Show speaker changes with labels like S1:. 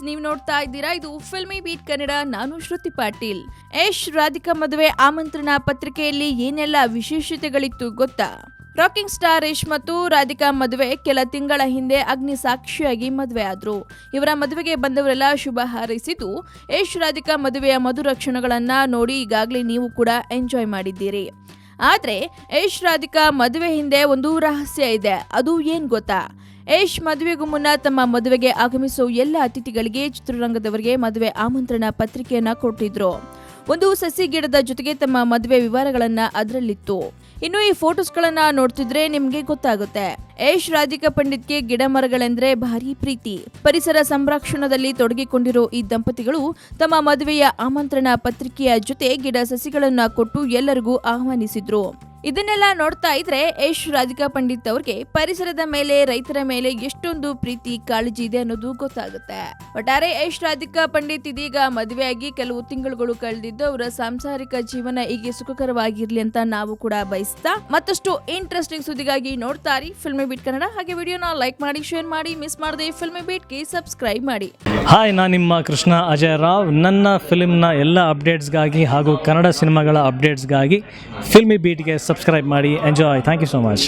S1: ನೀವು ನೋಡ್ತಾ ಇದ್ದೀರಾ ಇದು ಫಿಲ್ಮಿ ಬೀಟ್ ಕನ್ನಡ. ನಾನು ಶ್ರುತಿ ಪಾಟೀಲ್. ಯಶ್ ರಾಧಿಕಾ ಮದುವೆ ಆಮಂತ್ರಣ ಪತ್ರಿಕೆಯಲ್ಲಿ ಏನೆಲ್ಲ ವಿಶೇಷತೆಗಳಿತ್ತು ಗೊತ್ತಾ? ರಾಕಿಂಗ್ ಸ್ಟಾರ್ ಯಶ್ ಮತ್ತು ರಾಧಿಕಾ ಮದುವೆ ಕೆಲ ತಿಂಗಳ ಹಿಂದೆ ಅಗ್ನಿ ಸಾಕ್ಷಿಯಾಗಿ ಮದುವೆ ಆದ್ರು. ಇವರ ಮದುವೆಗೆ ಬಂದವರೆಲ್ಲ ಶುಭ ಹಾರೈಸಿದ್ದು, ಯಶ್ ರಾಧಿಕಾ ಮದುವೆಯ ಮಧುರ ಕ್ಷಣಗಳನ್ನ ನೋಡಿ ಈಗಾಗಲೇ ನೀವು ಕೂಡ ಎಂಜಾಯ್ ಮಾಡಿದ್ದೀರಿ. ಆದ್ರೆ ಯಶ್ ರಾಧಿಕಾ ಮದುವೆ ಹಿಂದೆ ಒಂದು ರಹಸ್ಯ ಇದೆ. ಅದು ಏನ್ ಗೊತ್ತಾ? ಯಶ್ ಮದುವೆಗೂ ಮುನ್ನ ತಮ್ಮ ಮದುವೆಗೆ ಆಗಮಿಸೋ ಎಲ್ಲ ಅತಿಥಿಗಳಿಗೆ ಚಿತ್ರರಂಗದವರಿಗೆ ಮದುವೆ ಆಮಂತ್ರಣ ಪತ್ರಿಕೆಯನ್ನ ಕೊಟ್ಟಿದ್ರು. ಒಂದು ಸಸಿ ಗಿಡದ ಜೊತೆಗೆ ತಮ್ಮ ಮದುವೆ ವಿವರಗಳನ್ನ ಅದರಲ್ಲಿತ್ತು. ಇನ್ನು ಈ ಫೋಟೋಸ್ಗಳನ್ನ ನೋಡ್ತಿದ್ರೆ ನಿಮ್ಗೆ ಗೊತ್ತಾಗುತ್ತೆ. ಯಶ್ ರಾಧಿಕಾ ಪಂಡಿತ್ಗೆ ಗಿಡ ಮರಗಳೆಂದ್ರೆ ಭಾರಿ ಪ್ರೀತಿ. ಪರಿಸರ ಸಂರಕ್ಷಣದಲ್ಲಿ ತೊಡಗಿಕೊಂಡಿರೋ ಈ ದಂಪತಿಗಳು ತಮ್ಮ ಮದುವೆಯ ಆಮಂತ್ರಣ ಪತ್ರಿಕೆಯ ಜೊತೆ ಗಿಡ ಸಸಿಗಳನ್ನ ಕೊಟ್ಟು ಎಲ್ಲರಿಗೂ ಆಹ್ವಾನಿಸಿದ್ರು. ಇದನ್ನೆಲ್ಲ ನೋಡ್ತಾ ಇದ್ರೆ ಯಶ್ ರಾಧಿಕಾ ಪಂಡಿತ್ ಅವ್ರಿಗೆ ಪರಿಸರದ ಮೇಲೆ, ರೈತರ ಮೇಲೆ ಎಷ್ಟೊಂದು ಪ್ರೀತಿ ಕಾಳಜಿ ಇದೆ ಅನ್ನೋದು ಗೊತ್ತಾಗುತ್ತೆ. ಒಟ್ಟಾರೆ ಯಶ್ ರಾಧಿಕಾ ಪಂಡಿತ್ ಇದೀಗ ಮದುವೆಯಾಗಿ ಕೆಲವು ತಿಂಗಳುಗಳು ಕಳೆದಿದ್ದು ಅವರ ಸಾಂಸಾರಿಕ ಜೀವನ ಹೀಗೆ ಸುಖಕರವಾಗಿರ್ಲಿ ಅಂತ ನಾವು ಕೂಡ ಬಯಸ್ತಾ ಮತ್ತಷ್ಟು ಇಂಟ್ರೆಸ್ಟಿಂಗ್ ಸುದ್ದಿಗಾಗಿ ನೋಡ್ತಾ ಇರಿ ಫಿಲ್ಮಿ ಬೀಟ್ ಕನ್ನಡ. ಹಾಗೆ ವಿಡಿಯೋನ ಲೈಕ್ ಮಾಡಿ, ಶೇರ್ ಮಾಡಿ, ಮಿಸ್ ಮಾಡದೆ ಫಿಲ್ಮಿ ಬೀಟ್ಗೆ ಸಬ್ಸ್ಕ್ರೈಬ್ ಮಾಡಿ.
S2: ಹಾಯ್, ನಾನು ನಿಮ್ಮ ಕೃಷ್ಣ ಅಜಯ್ ರಾವ್. ನನ್ನ ಫಿಲ್ಮ್ನ ಎಲ್ಲ ಅಪ್ಡೇಟ್ಸ್ಗಾಗಿ ಹಾಗೂ ಕನ್ನಡ ಸಿನಿಮಾಗಳ ಅಪ್ಡೇಟ್ಸ್ಗಾಗಿ ಫಿಲ್ಮಿ ಬೀಟ್ಗೆ ಸಬ್ಸ್ಕ್ರೈಬ್ ಮಾಡಿ. Enjoy. Thank you so much.